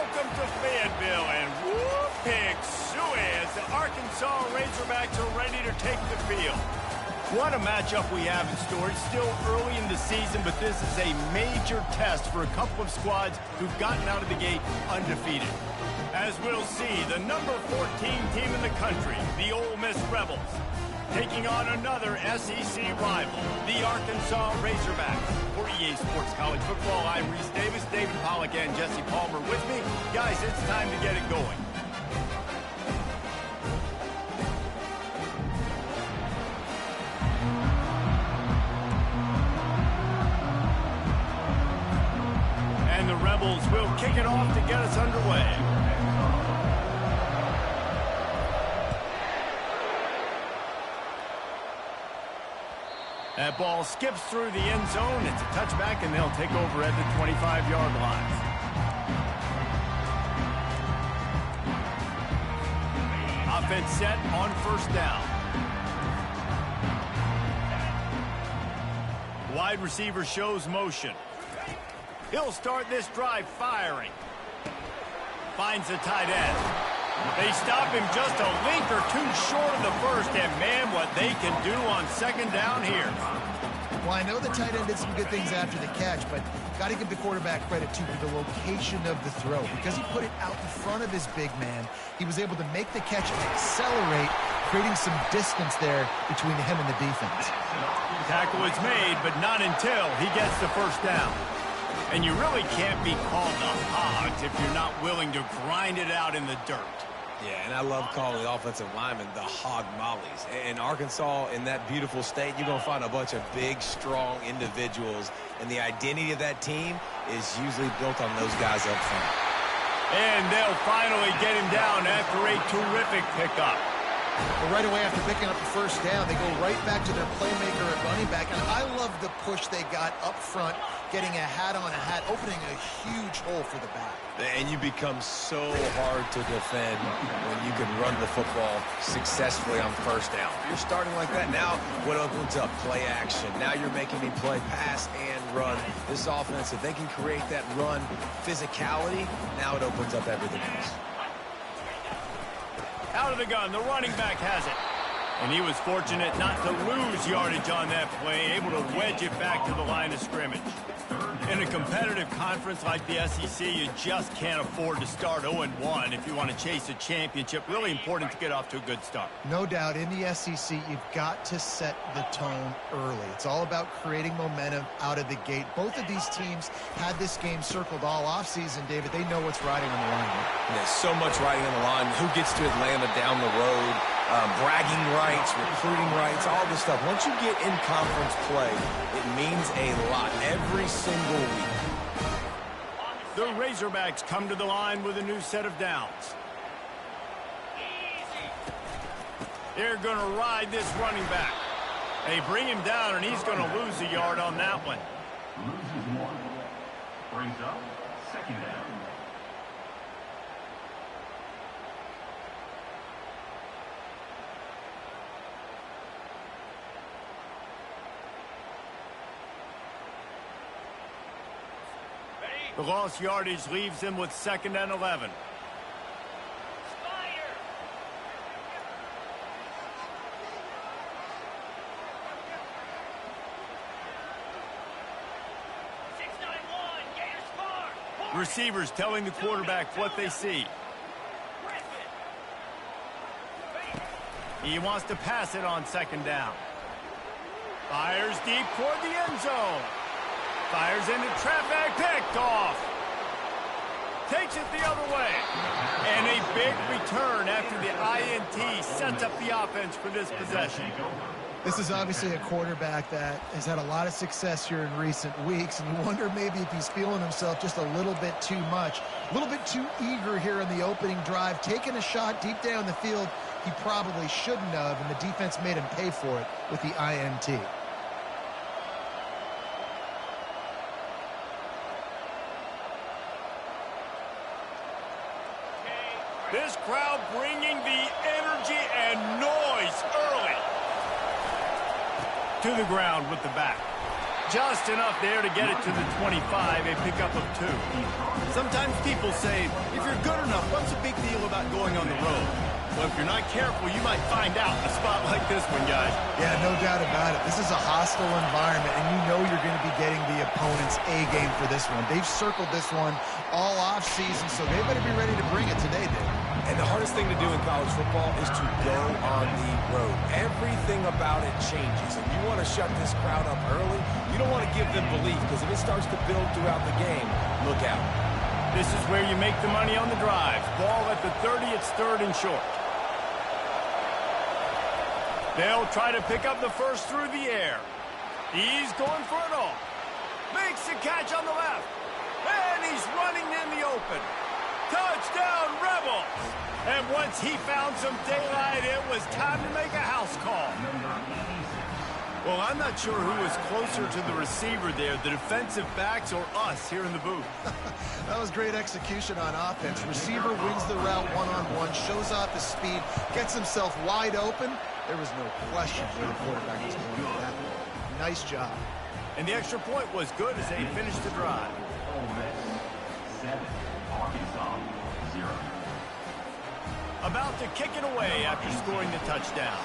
welcome to Fayetteville, and whoop, pig suey as the Arkansas Razorbacks are ready to take the field. What a matchup we have in store. It's still early in the season, but this is a major test for a couple of squads who've gotten out of the gate undefeated. As we'll see, the number 14 team in the country, the Ole Miss Rebels, taking on another SEC rival, the Arkansas Razorbacks. For EA Sports College Football, I'm Reese Davis, David Pollock, and Jesse Palmer with me. Guys, it's time to get it going. And the Rebels will kick it off to get us underway. That ball skips through the end zone. It's a touchback, and they'll take over at the 25-yard line. Offense set on first down. Wide receiver shows motion. He'll start this drive firing. Finds the tight end. They stop him just a link or two short of the first, and man, what they can do on second down here. Well, I know the tight end did some good things after the catch, but got to give the quarterback credit, too, for the location of the throw. Because he put it out in front of his big man, he was able to make the catch and accelerate, creating some distance there between him and the defense. Tackle is made, but not until he gets the first down. And you really can't be called the Hogs if you're not willing to grind it out in the dirt. Yeah, and I love calling the offensive linemen the hog mollies. In Arkansas, in that beautiful state, you're going to find a bunch of big, strong individuals, and the identity of that team is usually built on those guys up front. And they'll finally get him down after a terrific pickup. But right away after picking up the first down, they go right back to their playmaker at running back. And I love the push they got up front, getting a hat on a hat, opening a huge hole for the back. And you become so hard to defend when you can run the football successfully on first down. You're starting like that. Now what opens up? Play action. Now you're making me play pass and run. This offense, if they can create that run physicality, now it opens up everything else. Out of the gun, the running back has it. And he was fortunate not to lose yardage on that play, able to wedge it back to the line of scrimmage. In a competitive conference like the SEC, you just can't afford to start 0-1 if you want to chase a championship. Really important to get off to a good start. No doubt, in the SEC, you've got to set the tone early. It's all about creating momentum out of the gate. Both of these teams had this game circled all offseason, David. They know what's riding on the line. There's so much riding on the line. Who gets to Atlanta down the road? Bragging rights, recruiting rights, all this stuff. Once you get in conference play, it means a lot every single week. The Razorbacks come to the line with a new set of downs. They're going to ride this running back. They bring him down, and he's going to lose a yard on that one. Loses one. Brings up second down. The lost yardage leaves him with 2nd and 11. Receivers telling the quarterback what they see. He wants to pass it on 2nd down. Fires deep toward the end zone. Fires into traffic, picked off. Takes it the other way. And a big return after the INT sets up the offense for this possession. This is obviously a quarterback that has had a lot of success here in recent weeks, and you wonder maybe if he's feeling himself just a little bit too much, a little bit too eager here in the opening drive, taking a shot deep down the field he probably shouldn't have, and the defense made him pay for it with the INT. This crowd bringing the energy and noise early. To the ground with the back. Just enough there to get it to the 25, a pickup of 2. Sometimes people say, if you're good enough, what's the big deal about going on the road? Well, if you're not careful, you might find out in a spot like this one, guys. Yeah, no doubt about it. This is a hostile environment, and you know you're going to be getting the opponent's A game for this one. They've circled this one all off-season, so they better be ready to bring it today, Dave. And the hardest thing to do in college football is to go on the road. Everything about it changes, and you want to shut this crowd up early. You don't want to give them belief, because if it starts to build throughout the game, look out. This is where you make the money on the drive. Ball at the 30, it's 3rd and short. They'll try to pick up the first through the air. He's going for it all. Makes the catch on the left. And he's running in the open. Touchdown, Rebels! And once he found some daylight, it was time to make a house call. Well, I'm not sure who was closer to the receiver there, the defensive backs or us here in the booth. That was great execution on offense. Receiver wins the route one-on-one, shows off his speed, gets himself wide open. There was no question where the quarterback was going at that point. Nice job. And the extra point was good as they finished the drive. 7, Arkansas 0. About to kick it away after scoring the touchdown.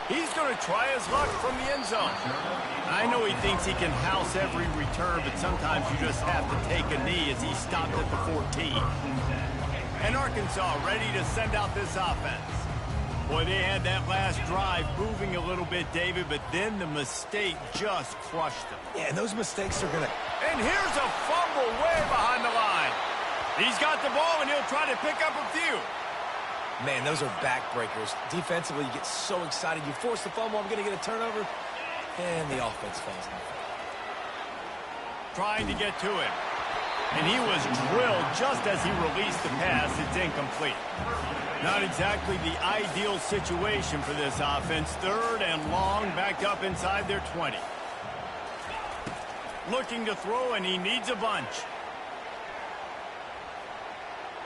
He's going to try his luck from the end zone. I know he thinks he can house every return, but sometimes you just have to take a knee as he stopped at the 14. And Arkansas ready to send out this offense. Boy, they had that last drive moving a little bit, David, but then the mistake just crushed them. Yeah, and those mistakes are going to... And here's a fumble way behind the line. He's got the ball, and he'll try to pick up a few. Man, those are backbreakers. Defensively, you get so excited. You force the fumble, I'm going to get a turnover, and the offense falls down. Trying to get to him. And he was drilled just as he released the pass. It's incomplete. Not exactly the ideal situation for this offense. 3rd and long, backed up inside their 20. Looking to throw, and he needs a bunch.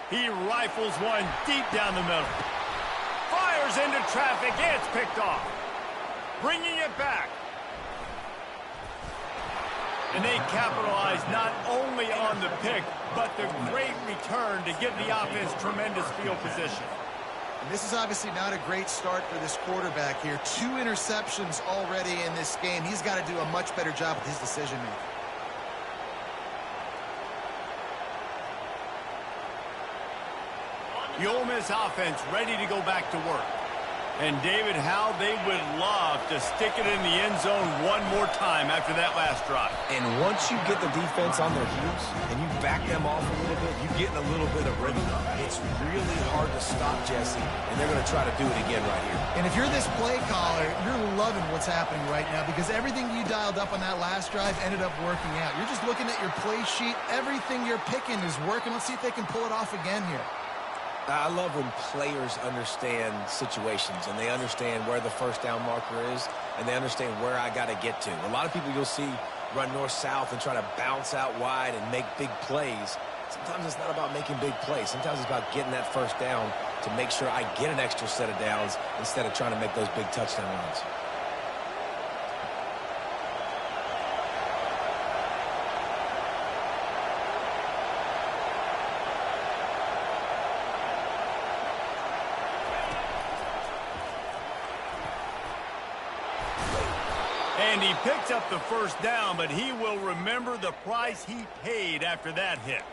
He rifles one deep down the middle. Fires into traffic. It's picked off. Bringing it back. And they capitalize not only on the pick, but the great return to give the offense tremendous field position. And this is obviously not a great start for this quarterback here. 2 interceptions already in this game. He's got to do a much better job with his decision-making. The Ole Miss offense ready to go back to work. And, David, how they would love to stick it in the end zone one more time after that last drive. And once you get the defense on their heels and you back them off a little bit, you get in a little bit of rhythm, it's really hard to stop Jesse, and they're going to try to do it again right here. And if you're this play caller, you're loving what's happening right now because everything you dialed up on that last drive ended up working out. You're just looking at your play sheet. Everything you're picking is working. Let's see if they can pull it off again here. I love when players understand situations and they understand where the first down marker is and they understand where I got to get to. A lot of people you'll see run north-south and try to bounce out wide and make big plays. Sometimes it's not about making big plays. Sometimes it's about getting that first down to make sure I get an extra set of downs instead of trying to make those big touchdown runs. And he picked up the first down, but he will remember the price he paid after that hit.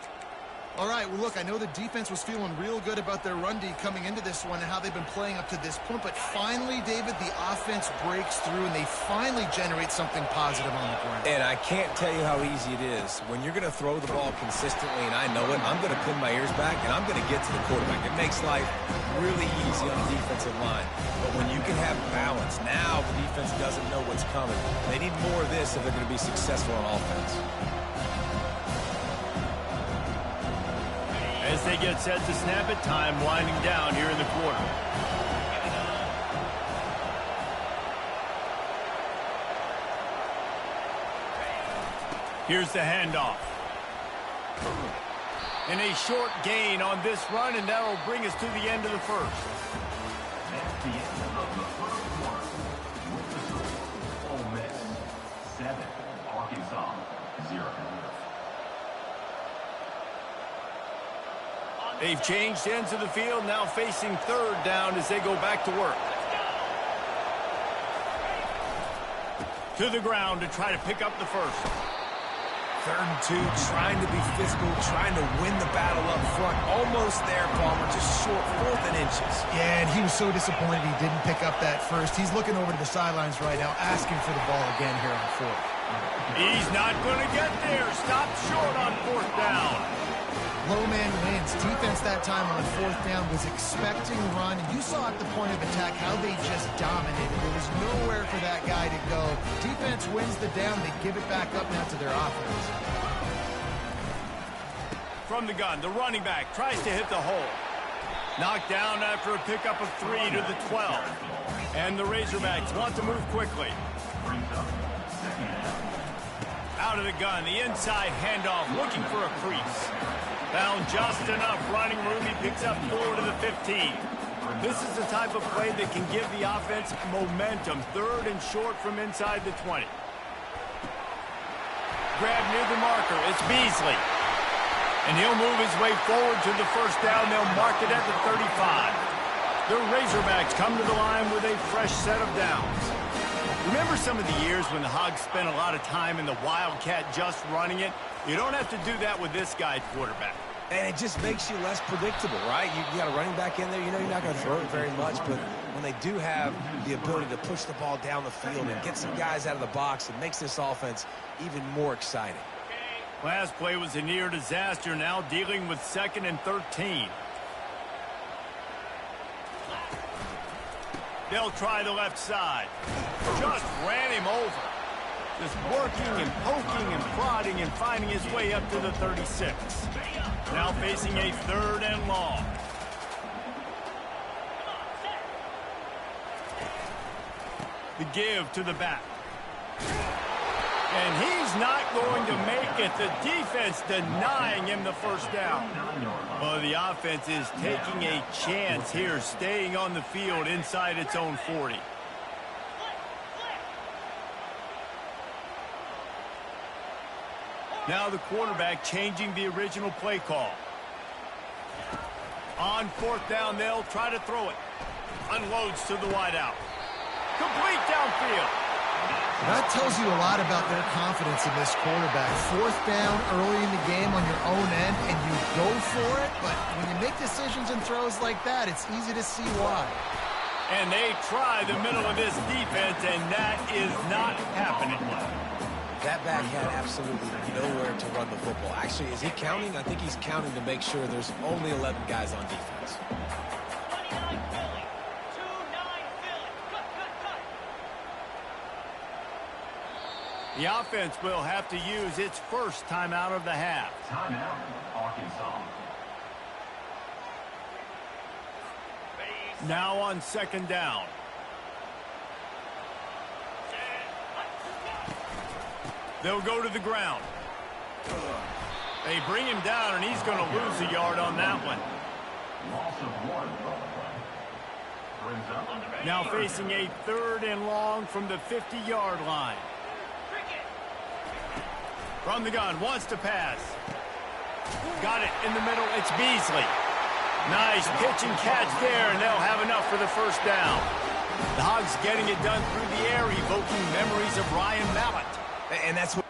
All right, well, look, I know the defense was feeling real good about their run D coming into this one and how they've been playing up to this point, but finally, David, the offense breaks through and they finally generate something positive on the ground. And I can't tell you how easy it is. When you're going to throw the ball consistently, and I know it, I'm going to pin my ears back, and I'm going to get to the quarterback. It makes life really easy on the defensive line. But when you can have balance, now the defense doesn't know what's coming. They need more of this if they're going to be successful on offense. As they get set to snap it, time winding down here in the quarter. Here's the handoff. And a short gain on this run, and that'll bring us to the end of the first. That's the end of the first quarter. With the score, Ole Miss 7, Arkansas 0. They've changed ends of the field, now facing third down as they go back to work. To the ground to try to pick up the first. 3rd and 2, trying to be physical, trying to win the battle up front. Almost there, Palmer, just short, 4th and inches. Yeah, and he was so disappointed he didn't pick up that first. He's looking over to the sidelines right now, asking for the ball again here on 4th. He's not going to get there. Stop short on 4th down. Low man wins. Defense that time on 4th down was expecting run. And you saw at the point of attack how they just dominated. There was nowhere for that guy to go. Defense wins the down. They give it back up now to their offense. From the gun, the running back tries to hit the hole. Knocked down after a pickup of 3 to the 12. And the Razorbacks want to move quickly. Out of the gun, the inside handoff, looking for a crease. Found just enough running room. He picks up 4 to the 15. This is the type of play that can give the offense momentum. 3rd and short from inside the 20. Grab near the marker. It's Beasley. And he'll move his way forward to the first down. They'll mark it at the 35. The Razorbacks come to the line with a fresh set of downs. Remember some of the years when the Hogs spent a lot of time in the Wildcat just running it? You don't have to do that with this guy at quarterback. And it just makes you less predictable, right? You got a running back in there. You know you're not going to throw it very much, but when they do have the ability to push the ball down the field and get some guys out of the box, it makes this offense even more exciting. Last play was a near disaster, now dealing with 2nd and 13. They'll try the left side. Just ran him over. Just working and poking and prodding and finding his way up to the 36. Now facing a 3rd and long. The give to the back. And he's not going to make it. The defense denying him the first down. Well, the offense is taking a chance here, staying on the field inside its own 40. Now the quarterback changing the original play call. On 4th down, they'll try to throw it. Unloads to the wideout. Complete downfield. That tells you a lot about their confidence in this quarterback. 4th down early in the game on your own end, and you go for it. But when you make decisions and throws like that, it's easy to see why. And they try the middle of this defense, and that is not happening. That back had absolutely nowhere to run the football. Actually, is he counting? I think he's counting to make sure there's only 11 guys on defense. The offense will have to use its first timeout of the half. Timeout, Arkansas. Now on 2nd down. They'll go to the ground. They bring him down, and he's going to lose a yard on that one. Loss of 1. Brings up Now facing a 3rd and long from the 50-yard line. From the gun, wants to pass. Got it in the middle, it's Beasley. Nice pitch and catch there, and they'll have enough for the first down. The Hogs getting it done through the air, evoking memories of Ryan Mallett. And that's what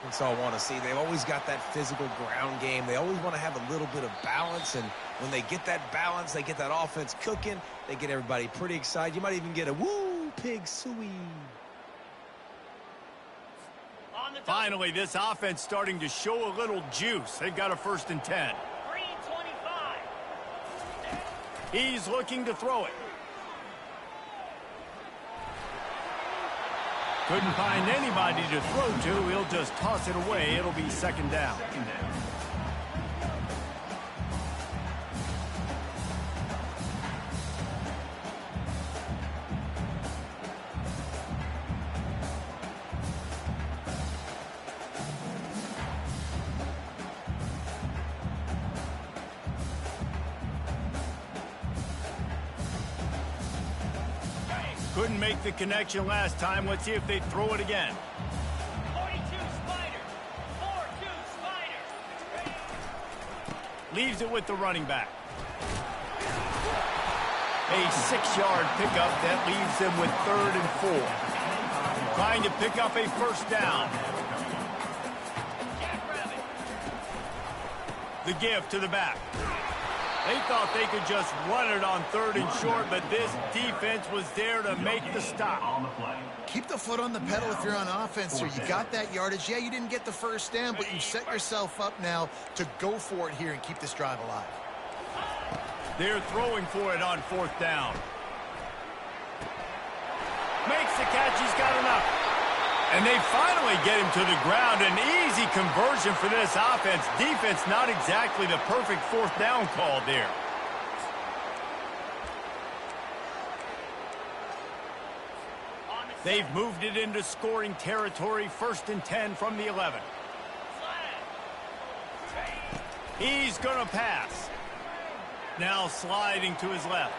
Arkansas want to see. They've always got that physical ground game. They always want to have a little bit of balance, and when they get that balance, they get that offense cooking, they get everybody pretty excited. You might even get a woo, pig suey. Finally, this offense starting to show a little juice. They've got a 1st and 10. 3:25. He's looking to throw it. Couldn't find anybody to throw to. He'll just toss it away. It'll be 2nd down. Couldn't make the connection last time. Let's see if they throw it again. 42 Spider. 4-2 Spider. Leaves it with the running back. A 6-yard pickup that leaves them with 3rd and 4. Trying to pick up a 1st down. The give to the back. They thought they could just run it on 3rd and short, but this defense was there to make the stop. Keep the foot on the pedal if you're on offense here. You got that yardage. Yeah, you didn't get the 1st down, but you set yourself up now to go for it here and keep this drive alive. They're throwing for it on 4th down. Makes the catch. He's got enough. And they finally get him to the ground. An easy conversion for this offense. Defense not exactly the perfect 4th down call there. They've moved it into scoring territory. 1st and 10 from the 11. He's going to pass. Now sliding to his left.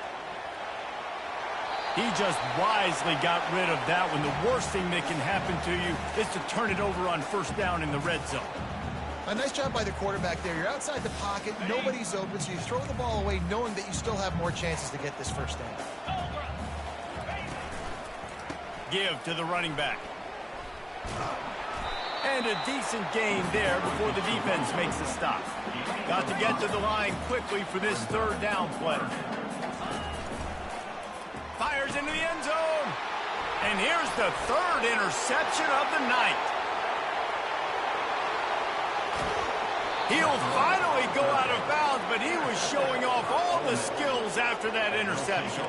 He just wisely got rid of that one. The worst thing that can happen to you is to turn it over on 1st down in the red zone. A nice job by the quarterback there. You're outside the pocket, nobody's open, so you throw the ball away knowing that you still have more chances to get this 1st down. Give to the running back. And a decent gain there before the defense makes the stop. Got to get to the line quickly for this 3rd down play. Fires into the end zone. And here's the 3rd interception of the night. He'll finally go out of bounds, but he was showing off all the skills after that interception.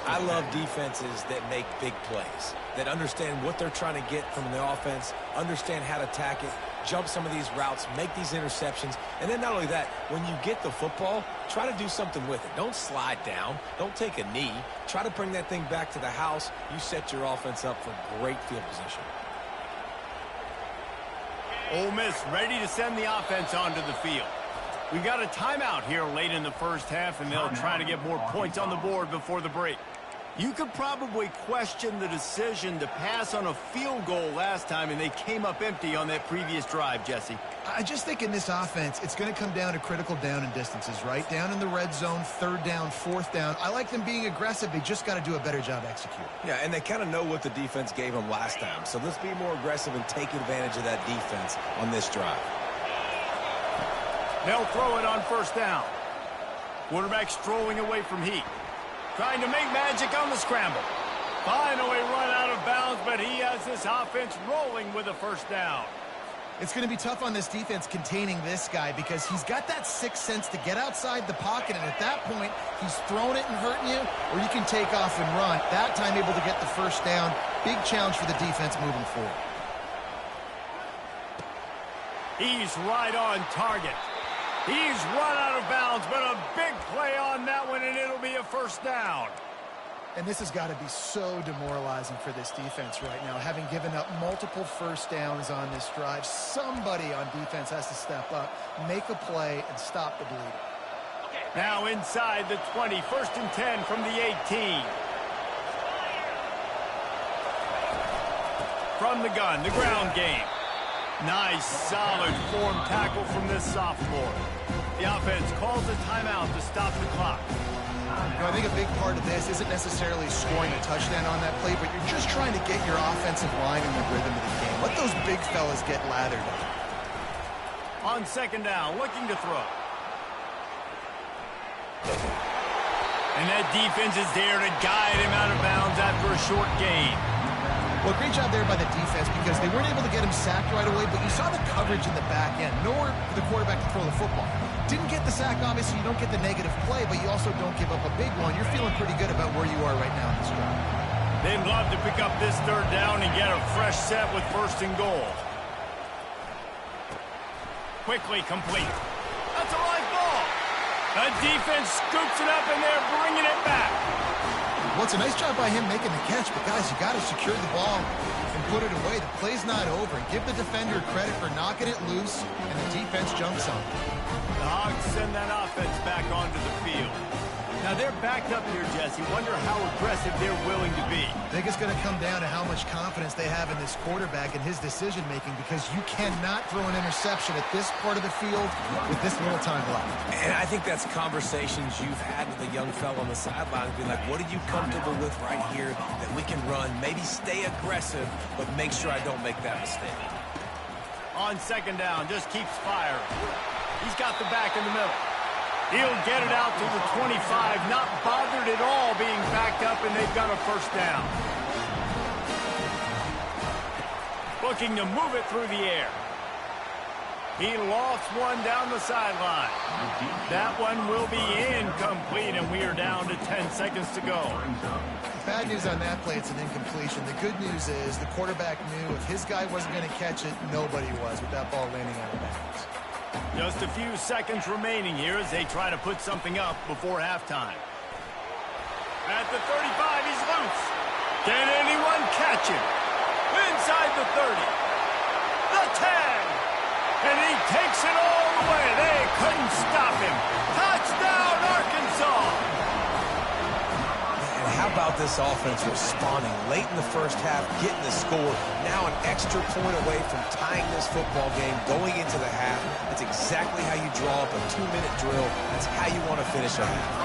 I love defenses that make big plays, that understand what they're trying to get from the offense, understand how to attack it, jump some of these routes, make these interceptions, and then not only that, when you get the football, try to do something with it. Don't slide down. Don't take a knee. Try to bring that thing back to the house. You set your offense up for great field position. Ole Miss ready to send the offense onto the field. We've got a timeout here late in the 1st half, and they'll try to get more points on the board before the break. You could probably question the decision to pass on a field goal last time, and they came up empty on that previous drive, Jesse. I just think in this offense, it's going to come down to critical down and distances, right? Down in the red zone, 3rd down, 4th down. I like them being aggressive. They just got to do a better job executing. Yeah, and they kind of know what the defense gave them last time. So let's be more aggressive and take advantage of that defense on this drive. They'll throw it on 1st down. Quarterback strolling away from heat. Trying to make magic on the scramble. Finally run out of bounds, but he has this offense rolling with a 1st down. It's going to be tough on this defense containing this guy because he's got that 6th sense to get outside the pocket, and at that point, he's throwing it and hurting you, or you can take off and run. That time able to get the 1st down. Big challenge for the defense moving forward. He's right on target. He's run out of bounds, but a big play on that one, and it'll be a 1st down. And this has got to be so demoralizing for this defense right now, having given up multiple 1st downs on this drive. Somebody on defense has to step up, make a play, and stop the bleeding. Now inside the 20, 1st and 10 from the 18. From the gun, the ground game. Nice, solid form tackle from this sophomore. The offense calls a timeout to stop the clock. You know, I think a big part of this isn't necessarily scoring a touchdown on that play, but you're just trying to get your offensive line in the rhythm of the game. Let those big fellas get lathered up. On second down, looking to throw. And that defense is there to guide him out of bounds after a short gain. Well, great job there by the defense because they weren't able to get him sacked right away, but you saw the coverage in the back end. Nowhere for the quarterback to throw the football. Didn't get the sack, obviously. You don't get the negative play, but you also don't give up a big one. You're feeling pretty good about where you are right now in this drive. They'd love to pick up this third down and get a fresh set with first and goal. Quickly complete. That's a live ball. The defense scoops it up, and they're bringing it back. Well, it's a nice job by him making the catch, but, guys, you got to secure the ball and put it away. The play's not over. Give the defender credit for knocking it loose, and the defense jumps on it. The Hogs send that offense back onto the field. Now, they're backed up here, Jesse. Wonder how aggressive they're willing to be. I think it's going to come down to how much confidence they have in this quarterback and his decision-making, because you cannot throw an interception at this part of the field with this little time left. And I think that's conversations you've had with a young fellow on the sidelines, being like, what are you comfortable with right here that we can run, maybe stay aggressive, but make sure I don't make that mistake. On second down, just keeps firing. He's got the back in the middle. He'll get it out to the 25, not bothered at all being backed up, and they've got a first down. Looking to move it through the air. He lofts one down the sideline. That one will be incomplete, and we are down to 10 seconds to go. Bad news on that play, it's an incompletion. The good news is the quarterback knew if his guy wasn't going to catch it, nobody was with that ball landing out of bounds. Just a few seconds remaining here as they try to put something up before halftime. At the 35, he's loose. Can anyone catch him? Inside the 30. The 10. And he takes it all the way. They couldn't stop him. Touchdown, Arkansas. And how about this offense responding late in the first half, getting the score, now an extra point away from tying this football game, going into the half. That's exactly how you draw up a 2-minute drill. That's how you want to finish a half.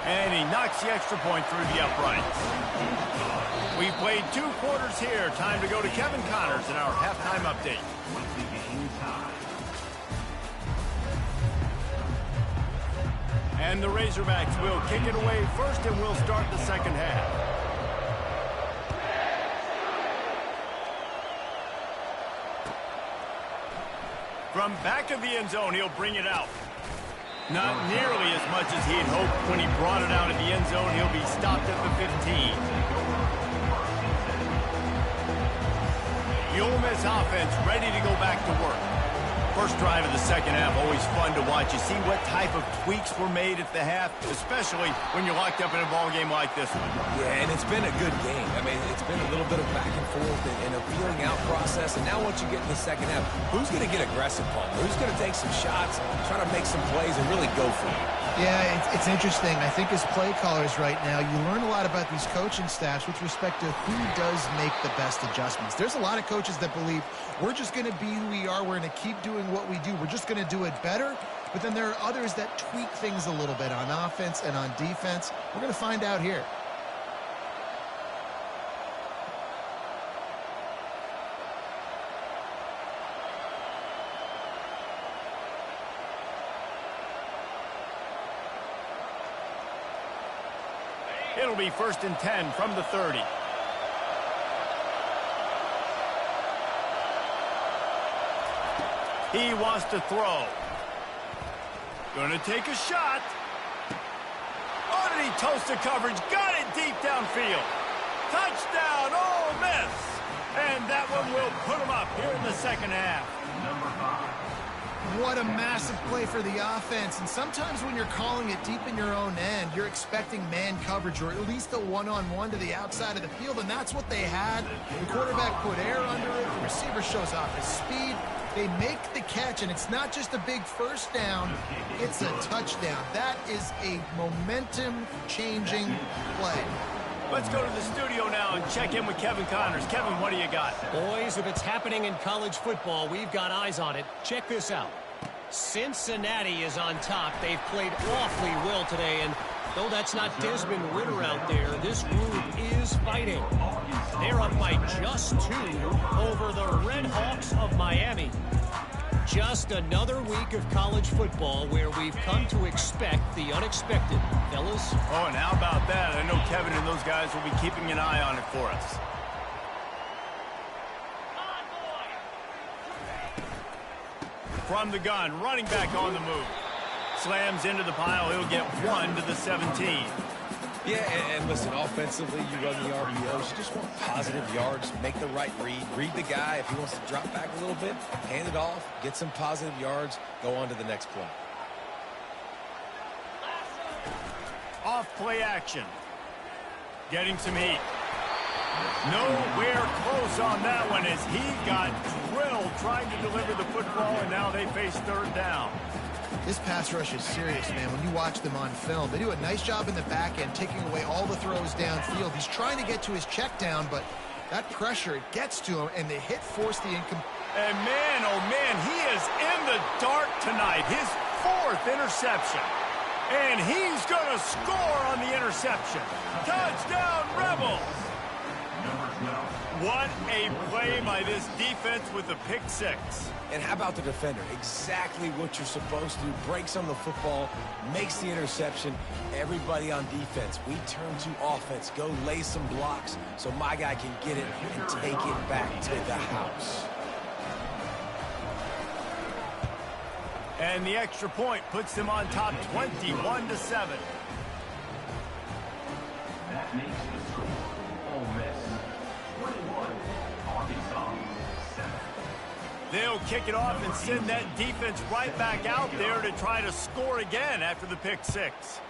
And he knocks the extra point through the uprights. We played 2 quarters here. Time to go to Kevin Connors in our halftime update. And the Razorbacks will kick it away first, and we'll start the second half. From back of the end zone, he'll bring it out. Not nearly as much as he had hoped when he brought it out of the end zone. He'll be stopped at the 15. The Ole Miss offense ready to go back to work. First drive of the second half, always fun to watch. You see what type of tweaks were made at the half, especially when you're locked up in a ball game like this one. Yeah, and it's been a good game. I mean, it's been a little bit of back and forth and a feeling out process. And now once you get in the second half, who's going to get aggressive, Paul? Who's going to take some shots, try to make some plays, and really go for it? Yeah, it's interesting. I think as play callers right now, you learn a lot about these coaching staffs with respect to who does make the best adjustments. There's a lot of coaches that believe we're just going to be who we are. We're going to keep doing what we do. We're just going to do it better. But then there are others that tweak things a little bit on offense and on defense. We're going to find out here. It'll be 1st and 10 from the 30. He wants to throw. Gonna take a shot. Oh, did he toast the coverage? Got it deep downfield. Touchdown, Ole Miss. And that one will put him up here in the second half. What a massive play for the offense. And sometimes when you're calling it deep in your own end, you're expecting man coverage or at least a one-on-one to the outside of the field, and that's what they had. The quarterback put air under it. The receiver shows off his speed. They make the catch, and it's not just a big first down. It's a touchdown. That is a momentum-changing play. Let's go to the studio now and check in with Kevin Connors. Kevin, what do you got? Boys, if it's happening in college football, we've got eyes on it. Check this out. Cincinnati is on top. They've played awfully well today, and though that's not Desmond Ridder out there, this group is fighting. They're up by just 2 over the Red Hawks of Miami. Just another week of college football where we've come to expect the unexpected, fellas. Oh, and how about that? I know Kevin and those guys will be keeping an eye on it for us. From the gun, running back on the move. Slams into the pile. He'll get 1 to the 17. Yeah, and listen, offensively, you run the RPOs. You just want positive yards. Make the right read. Read the guy. If he wants to drop back a little bit, hand it off. Get some positive yards. Go on to the next play. Off play action. Getting some heat. Nowhere close on that one as he got drilled trying to deliver the football, and now they face 3rd down. This pass rush is serious, man. When you watch them on film, they do a nice job in the back end, taking away all the throws downfield. He's trying to get to his check down, but that pressure, it gets to him, and the hit forced the income. And man, oh man, he is in the dark tonight. His 4th interception. And he's going to score on the interception. Touchdown, Rebels! What a play by this defense with a pick 6. And how about the defender? Exactly what you're supposed to do. Breaks on the football, makes the interception. Everybody on defense, we turn to offense. Go lay some blocks so my guy can get it and take it back to the house. And the extra point puts them on top 21 to 7. That makes the score. Ole Miss 21, Arkansas 7. They'll kick it off and send that defense right back out there to try to score again after the pick 6.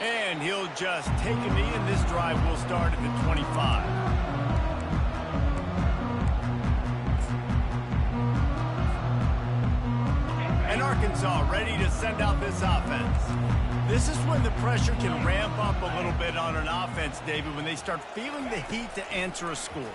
And he'll just take a knee, and this drive will start at the 25. And Arkansas ready to send out this offense. This is when the pressure can ramp up a little bit on an offense, David, when they start feeling the heat to answer a score.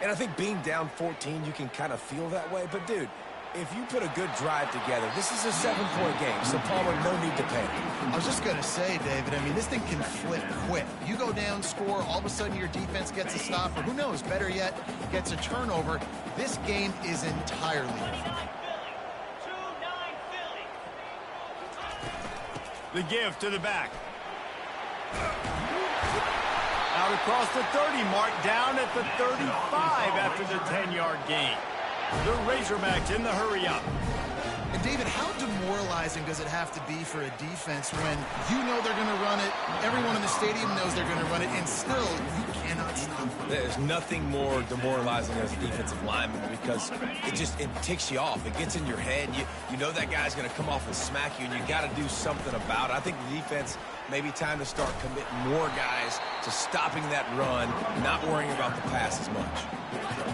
And I think being down 14, you can kind of feel that way. But, dude, if you put a good drive together, this is a 7-point game, so Palmer, no need to panic. I was just going to say, David, I mean, this thing can flip quick. You go down, score, all of a sudden your defense gets a stop, or who knows, better yet, gets a turnover. This game is entirely different. The give to the back. Out across the 30 mark, down at the 35 after the 10-yard gain. The Razorbacks in the hurry up. And David, how demoralizing does it have to be for a defense when you know they're going to run it, everyone in the stadium knows they're going to run it, and still you cannot stop them? There's nothing more demoralizing as a defensive lineman because it ticks you off. It gets in your head. You know that guy's going to come off and smack you, and you got to do something about it. I think the defense maybe time to start committing more guys to stopping that run, not worrying about the pass as much.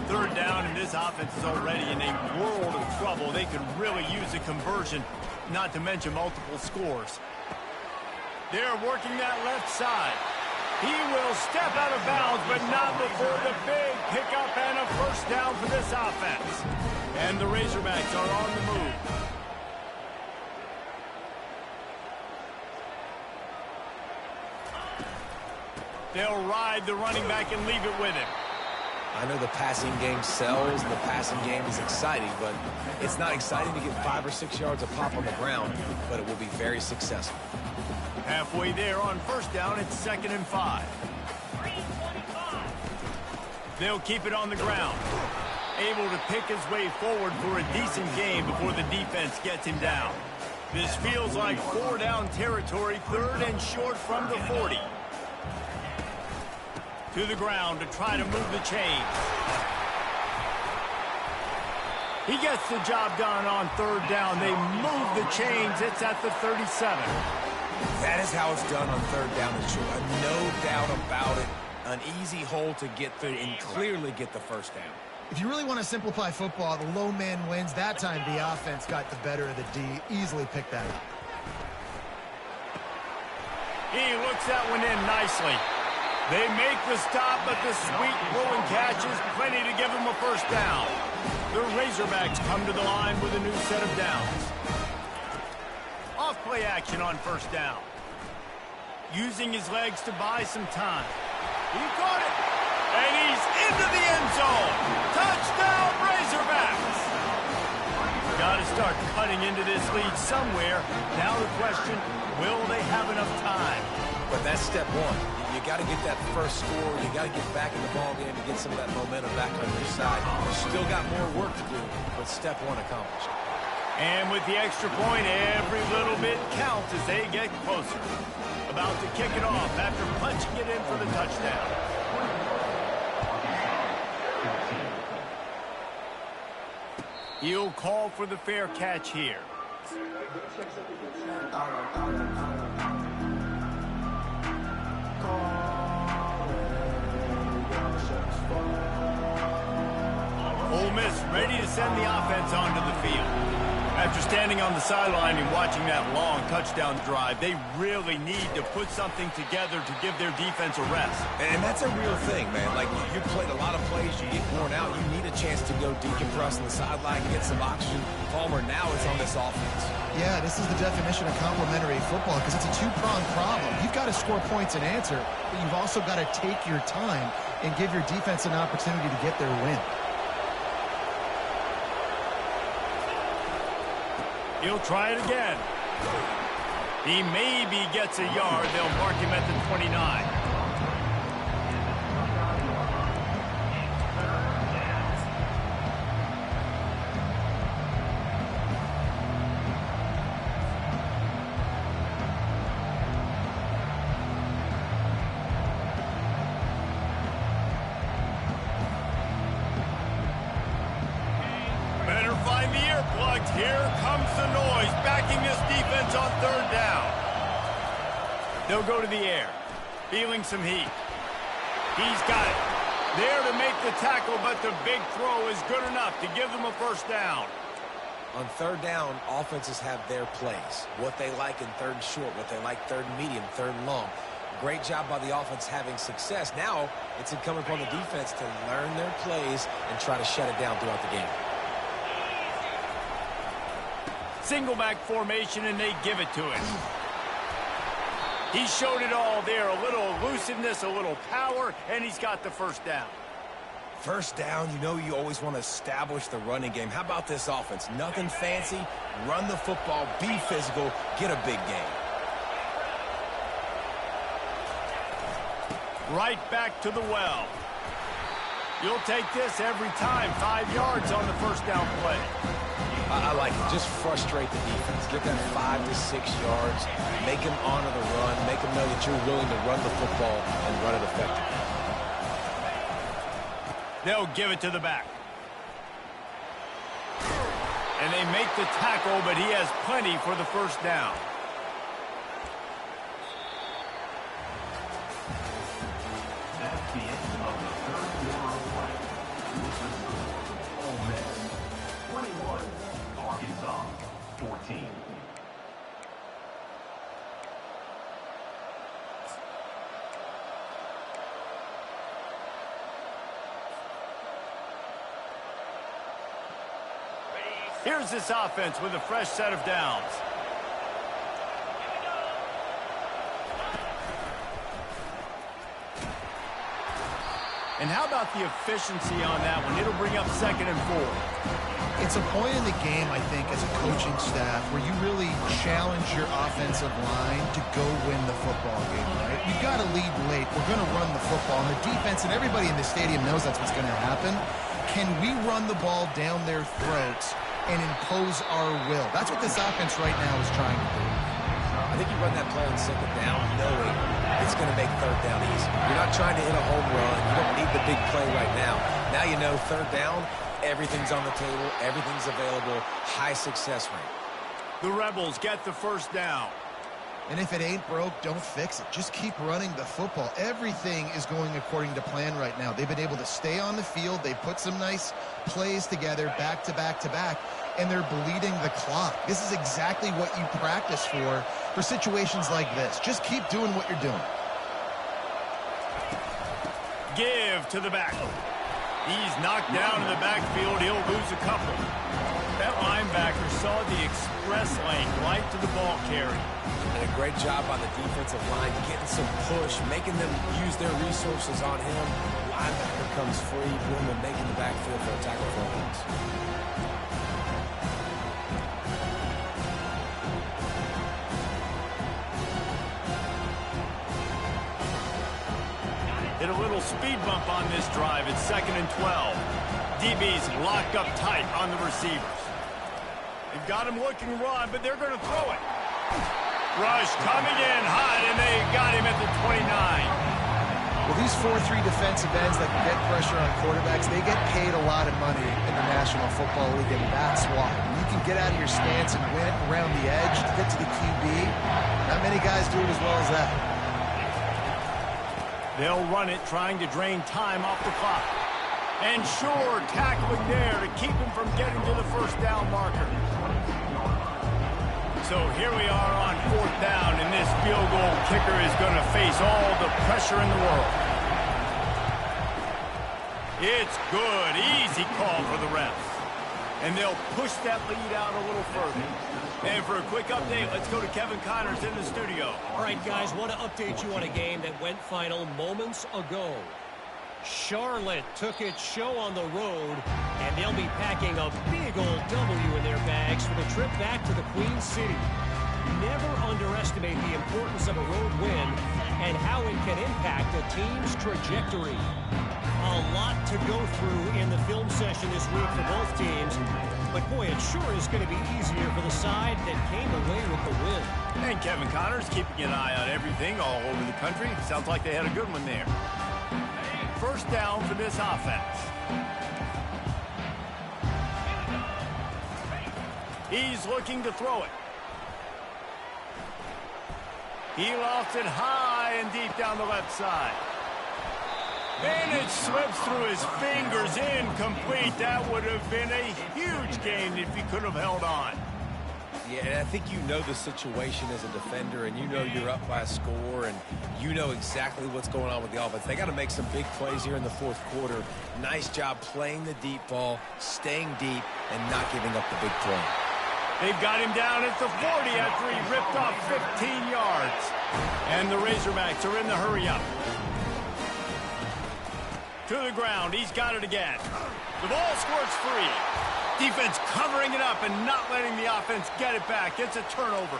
3rd down, and this offense is already in a world of trouble. They could really use a conversion, not to mention multiple scores. They're working that left side. He will step out of bounds, but not before the big pickup and a 1st down for this offense. And the Razorbacks are on the move. They'll ride the running back and leave it with him. I know the passing game sells and the passing game is exciting, but it's not exciting to get 5 or 6 yards of pop on the ground, but it will be very successful. Halfway there on 1st down, it's 2nd and 5. They'll keep it on the ground. Able to pick his way forward for a decent game before the defense gets him down. This feels like 4-down territory, 3rd and short from the 40. To the ground to try to move the chains. He gets the job done on 3rd down. They move the chains. It's at the 37. That is how it's done on 3rd down and short. No doubt about it. An easy hole to get through and clearly get the 1st down. If you really want to simplify football, the low man wins. That time the offense got the better of the D. Easily picked that up. He looks that one in nicely. They make the stop, but the sweet rolling catch is plenty to give them a first down. The Razorbacks come to the line with a new set of downs. Off play action on first down. Using his legs to buy some time. He caught it, and he's into the end zone. Touchdown, Razorbacks! Got to start cutting into this lead somewhere. Now the question, will they have enough time? But that's step one. You got to get that first score. You got to get back in the ball game to get some of that momentum back on your side. You still got more work to do, but step one accomplished. And with the extra point, every little bit counts as they get closer. About to kick it off after punching it in for the touchdown. He'll call for the fair catch here. Ole Miss ready to send the offense onto the field. After standing on the sideline and watching that long touchdown drive, they really need to put something together to give their defense a rest. And that's a real thing, man. Like, you played a lot of plays, you get worn out, you need a chance to go decompress on the sideline, get some oxygen. Palmer now is on this offense. Yeah, this is the definition of complementary football because it's a two-pronged problem. You've got to score points and answer, but you've also got to take your time and give your defense an opportunity to get their win. He'll try it again. He maybe gets a yard. They'll mark him at the 29. Better find the earplugs. Here comes the noise, backing this defense on third down. They'll go to the air, feeling some heat. He's got it. There to make the tackle, but the big throw is good enough to give them a first down. On third down, offenses have their plays. What they like in third and short, what they like third and medium, third and long. Great job by the offense having success. Now it's incumbent upon the defense to learn their plays and try to shut it down throughout the game. Single back formation, and they give it to him. He showed it all there. A little elusiveness, a little power, and he's got the first down. First down, you know you always want to establish the running game. How about this offense? Nothing fancy. Run the football, be physical, get a big gain. Right back to the well. You'll take this every time. 5 yards on the first down play. I like it. Just frustrate the defense. Give them 5 to 6 yards. Make them honor the run. Make them know that you're willing to run the football and run it effectively. They'll give it to the back. And they make the tackle, but he has plenty for the first down. That's the end of the third quarter of play. Ole Miss 21, Arkansas 14. Here's this offense with a fresh set of downs. And how about the efficiency on that one? It'll bring up 2nd and 4. It's a point in the game, I think, as a coaching staff where you really challenge your offensive line to go win the football game, right? You've got to lead late. We're going to run the football. And the defense and everybody in the stadium knows that's what's going to happen. Can we run the ball down their throats and impose our will? That's what this offense right now is trying to do. I think you run that play on 2nd down knowing it's going to make third down easy. You're not trying to hit a home run. You don't need the big play right now. Now you know third down, everything's on the table, everything's available, high success rate. The Rebels get the first down. And if it ain't broke, don't fix it. Just keep running the football. Everything is going according to plan right now. They've been able to stay on the field. They put some nice plays together back to back to back, and they're bleeding the clock. This is exactly what you practice for situations like this. Just keep doing what you're doing. give to the back. He's knocked down in the backfield. He'll lose a couple. That linebacker saw the express lane right to the ball carrier. And a great job by the defensive line, getting some push, making them use their resources on him. Linebacker comes free, boom, and making the backfield for a tackle for a loss. Hit a little speed bump on this drive. It's 2nd and 12. DB's locked up tight on the receivers. They've got him looking run, but they're going to throw it. Rush coming in hot, and they got him at the 29. Well, these 4-3 defensive ends that can get pressure on quarterbacks, they get paid a lot of money in the National Football League, and that's why. You can get out of your stance and win it around the edge to get to the QB. Not many guys do it as well as that. They'll run it, trying to drain time off the clock. And sure, tackling there to keep him from getting to the first down marker. So here we are on 4th down, and this field goal kicker is going to face all the pressure in the world. It's good. Easy call for the refs. And they'll push that lead out a little further. And for a quick update, let's go to Kevin Connors in the studio. All right, guys, want to update you on a game that went final moments ago. Charlotte took its show on the road, and they'll be packing a big old W in their bags for the trip back to the Queen City. Never underestimate the importance of a road win and how it can impact a team's trajectory. A lot to go through in the film session this week for both teams. But, boy, it sure is going to be easier for the side that came away with the win. And Kevin Connors keeping an eye on everything all over the country. Sounds like they had a good one there. First down for this offense. He's looking to throw it. He lofts it high and deep down the left side. And it slips through his fingers, incomplete. That would have been a huge gain if he could have held on. Yeah, and I think you know the situation as a defender, and you know you're up by a score, and you know exactly what's going on with the offense. They got to make some big plays here in the 4th quarter. Nice job playing the deep ball, staying deep, and not giving up the big play. They've got him down at the 40 after he ripped off 15 yards. And the Razorbacks are in the hurry-up. To the ground. He's got it again. The ball squirts free. Defense covering it up and not letting the offense get it back. It's a turnover.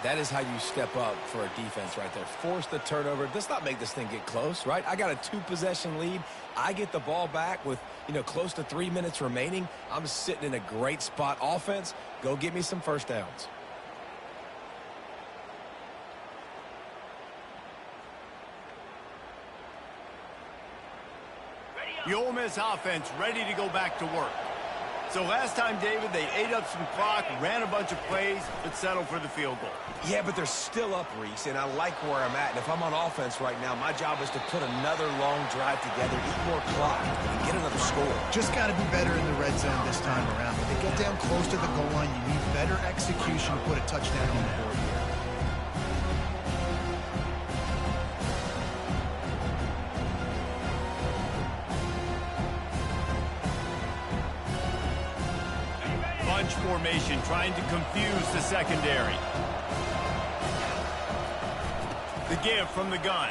That is how you step up for a defense right there. Force the turnover. Let's not make this thing get close, right? I got a 2-possession lead. I get the ball back with, close to 3 minutes remaining. I'm sitting in a great spot. Offense, go get me some first downs. The Ole Miss offense ready to go back to work. So last time, David, they ate up some clock, ran a bunch of plays, but settled for the field goal. Yeah, but they're still up, Reese, and I like where I'm at. And if I'm on offense right now, my job is to put another long drive together, eat more clock, and get another score. Just got to be better in the red zone this time around. When they get down close to the goal line, you need better execution to put a touchdown on the board here. Bunch formation trying to confuse the secondary. The give from the gun.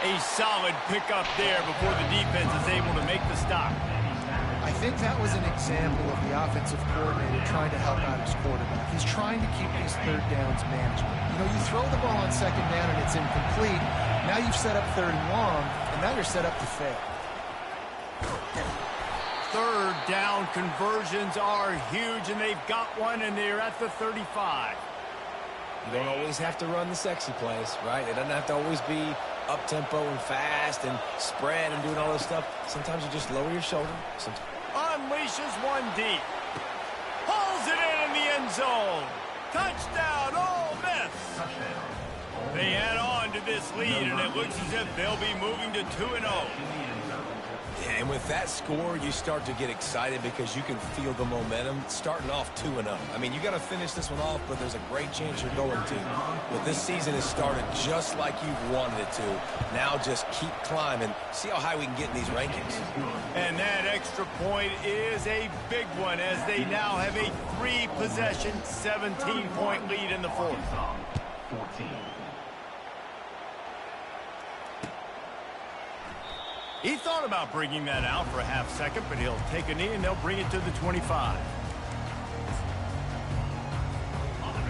A solid pickup there before the defense is able to make the stop. I think that was an example of the offensive coordinator trying to help out his quarterback. He's trying to keep these 3rd downs manageable. You throw the ball on 2nd down and it's incomplete. Now you've set up 3rd and long, and now you're set up to fail. 3rd down conversions are huge, and they've got one, and they're at the 35. You don't always have to run the sexy plays, right? It doesn't have to always be up-tempo and fast and spread and doing all this stuff. Sometimes you just lower your shoulder. Unleashes one deep. Pulls it in the end zone. Touchdown, Ole Miss. They add on to this lead, and it looks as if they'll be moving to 2-0. Yeah, and with that score, you start to get excited because you can feel the momentum starting off 2-0. I mean, you got to finish this one off, but there's a great chance you're going to. But this season has started just like you've wanted it to. Now just keep climbing. See how high we can get in these rankings. And that extra point is a big one as they now have a 3-possession, 17-point lead in the fourth. 14. He thought about bringing that out for a half second, but he'll take a knee and they'll bring it to the 25.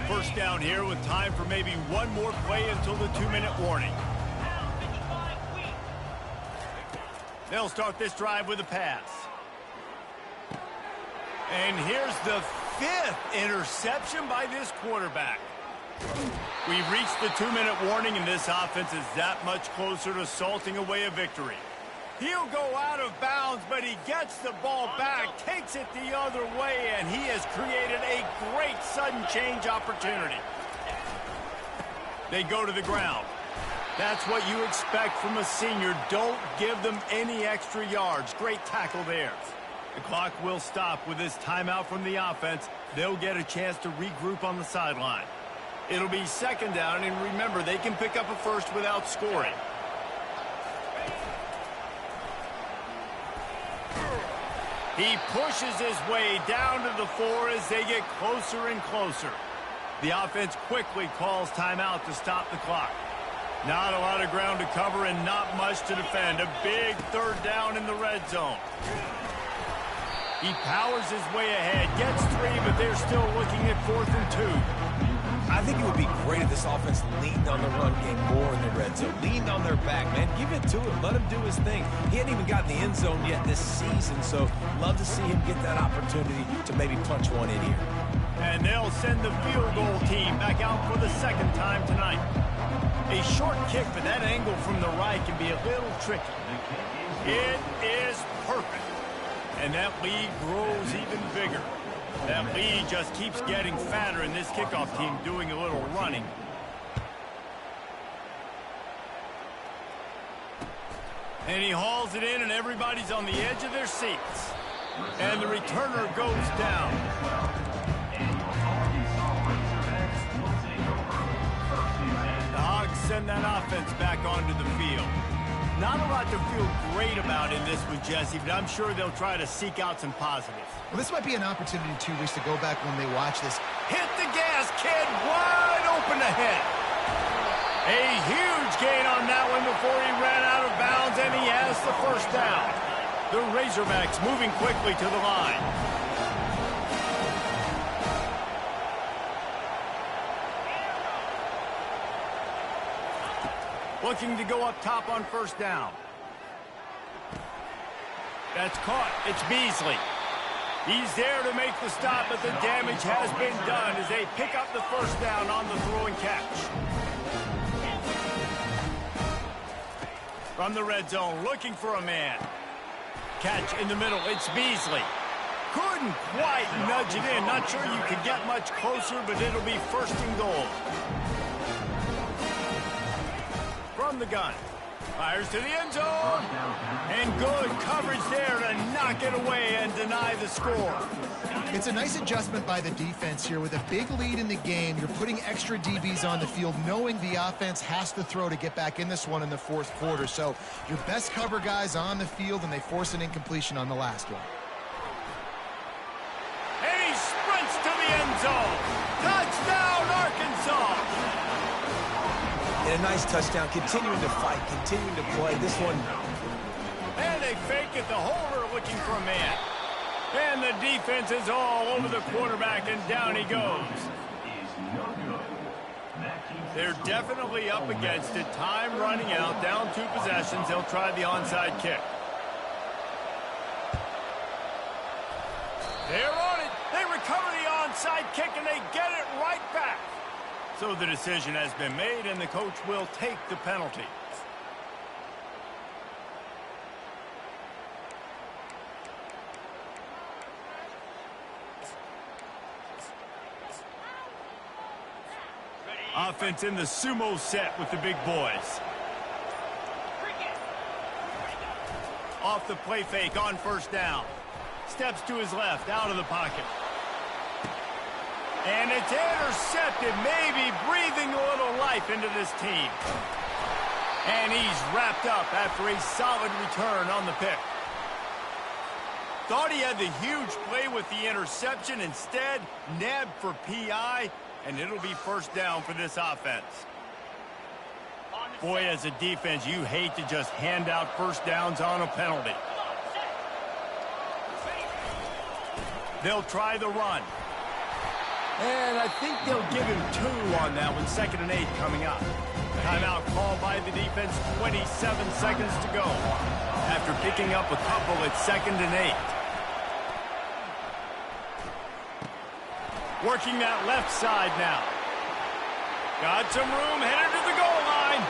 First down here with time for maybe one more play until the 2-minute warning. They'll start this drive with a pass. And here's the 5th interception by this quarterback. We've reached the 2-minute warning, and this offense is that much closer to salting away a victory. He'll go out of bounds, but he gets the ball back, takes it the other way, and he has created a great sudden change opportunity. They go to the ground. That's what you expect from a senior. Don't give them any extra yards. Great tackle there. The clock will stop with this timeout from the offense. They'll get a chance to regroup on the sideline. It'll be second down, and remember, they can pick up a first without scoring. He pushes his way down to the 4 as they get closer and closer. The offense quickly calls timeout to stop the clock. Not a lot of ground to cover and not much to defend. A big 3rd down in the red zone. He powers his way ahead, gets 3, but they're still looking at 4th and 2. I think it would be great if this offense leaned on the run game more in the red zone. Leaned on their back, man. Give it to him. Let him do his thing. He hadn't even gotten the end zone yet this season, so love to see him get that opportunity to maybe punch one in here. And they'll send the field goal team back out for the 2nd time tonight. A short kick, but that angle from the right can be a little tricky. It is perfect. And that lead grows even bigger. That lead just keeps getting fatter, and this kickoff team doing a little running. And he hauls it in, and everybody's on the edge of their seats. And the returner goes down. The Hogs send that offense back onto the field. Not a lot to feel great about in this one, Jesse, but I'm sure they'll try to seek out some positives. Well, this might be an opportunity, too, Reese, to go back when they watch this. Hit the gas, kid. Wide open ahead. A huge gain on that one before he ran out of bounds, and he has the 1st down. The Razorbacks moving quickly to the line. Looking to go up top on 1st down. That's caught. It's Beasley. He's there to make the stop, but the damage has been done as they pick up the 1st down on the throw and catch. From the red zone, looking for a man. Catch in the middle. It's Beasley. Couldn't quite nudge it in. Not sure you could get much closer, but it'll be 1st and goal. From the gun. Fires to the end zone. And good coverage there to knock it away and deny the score. It's a nice adjustment by the defense here. With a big lead in the game, you're putting extra DBs on the field, knowing the offense has to throw to get back in this one in the 4th quarter. So your best cover guys on the field, and they force an incompletion on the last one. And he sprints to the end zone. Touchdown, Arkansas. And a nice touchdown, continuing to fight, continuing to play. This one. And they fake it. The holder looking for a man. And the defense is all over the quarterback, and down he goes. They're definitely up against it. Time running out. Down 2 possessions. They'll try the onside kick. They're on it. They recover the onside kick, and they get it right back. So the decision has been made, and the coach will take the penalty. Offense in the sumo set with the big boys. Off the play fake on first down. Steps to his left, out of the pocket. And it's intercepted, maybe breathing a little life into this team. And he's wrapped up after a solid return on the pick. Thought he had the huge play with the interception. Instead, nabbed for PI, and it'll be first down for this offense. Boy, as a defense, you hate to just hand out first downs on a penalty. They'll try the run. And I think they'll give him 2 on that one. 2nd and 8 coming up. Timeout called by the defense. 27 seconds to go. After picking up a couple, it's 2nd and 8. Working that left side now. Got some room, headed to the goal line.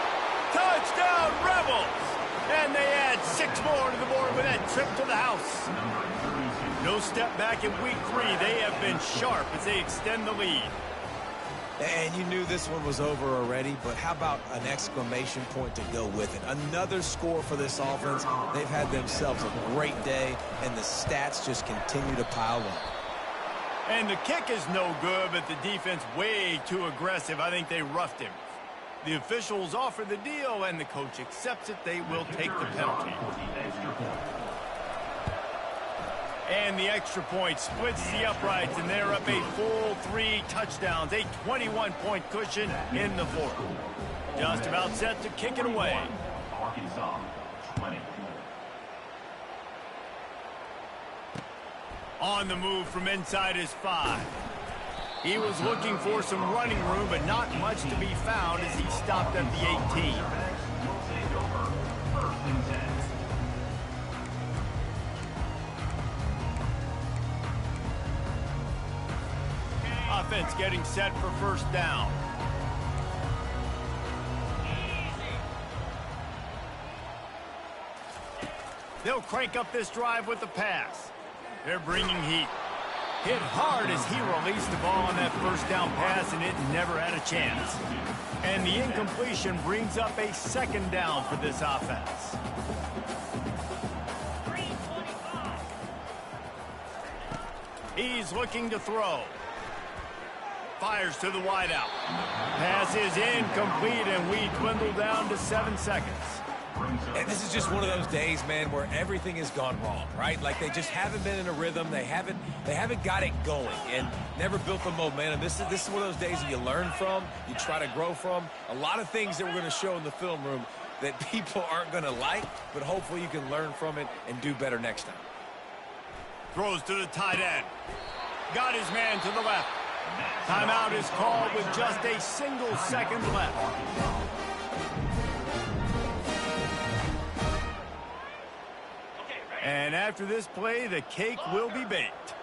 Touchdown, Rebels! And they add 6 more to the board with that trip to the house. No step back in week 3. They have been sharp as they extend the lead. And you knew this one was over already, but how about an exclamation point to go with it? Another score for this offense. They've had themselves a great day, and the stats just continue to pile up. And the kick is no good, but the defense way too aggressive. I think they roughed him. The officials offer the deal, and the coach accepts it. They will take the penalty. And the extra point splits the uprights, and they're up a full 3 touchdowns, a 21-point cushion in the 4th. Just about set to kick it away. Arkansas, 20. On the move from inside his 5. He was looking for some running room, but not much to be found as he stopped at the 18. Offense getting set for first down. They'll crank up this drive with the pass. They're bringing heat. Hit hard as he released the ball on that first down pass, and it never had a chance. And the incompletion brings up a 2nd down for this offense. He's looking to throw. Fires to the wideout. Pass is incomplete, and we dwindle down to 7 seconds. And this is just one of those days, man, where everything has gone wrong, right? Like they just haven't been in a rhythm. They haven't got it going and never built the momentum. This is one of those days that you learn from, you try to grow from. A lot of things that we're going to show in the film room that people aren't going to like, but hopefully you can learn from it and do better next time. Throws to the tight end. Got his man to the left. Timeout is called with just a single second left. And after this play, the cake will be baked.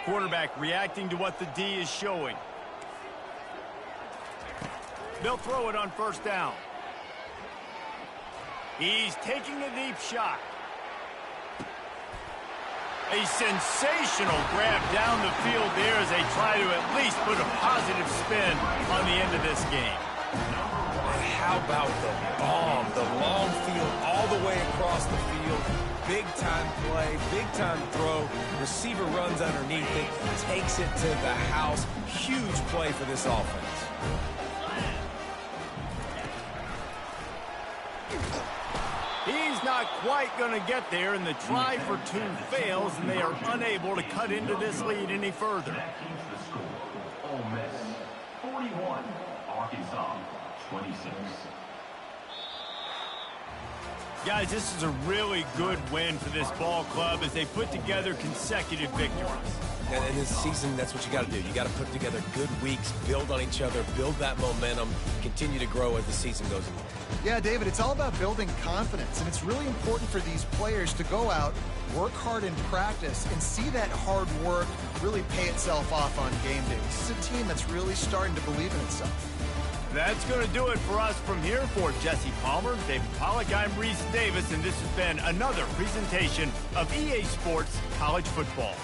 Quarterback reacting to what the D is showing. They'll throw it on first down. He's taking a deep shot. A sensational grab down the field there as they try to at least put a positive spin on the end of this game. How about the bomb, the long field all the way across the field, big-time play, big-time throw, receiver runs underneath it, takes it to the house, huge play for this offense. He's not quite going to get there, and the try for 2 fails, and they are unable to cut into this lead any further. That keeps the score. Ole Miss, 41. Arkansas, 26. Guys, this is a really good win for this ball club as they put together consecutive victories. And in this season, that's what you got to do. You got to put together good weeks, build on each other, build that momentum, continue to grow as the season goes on. Yeah, David, it's all about building confidence, and it's really important for these players to go out, work hard in practice, and see that hard work really pay itself off on game day. This is a team that's really starting to believe in itself. That's going to do it for us from here. For Jesse Palmer, David Pollack, I'm Reese Davis, and this has been another presentation of EA Sports College Football.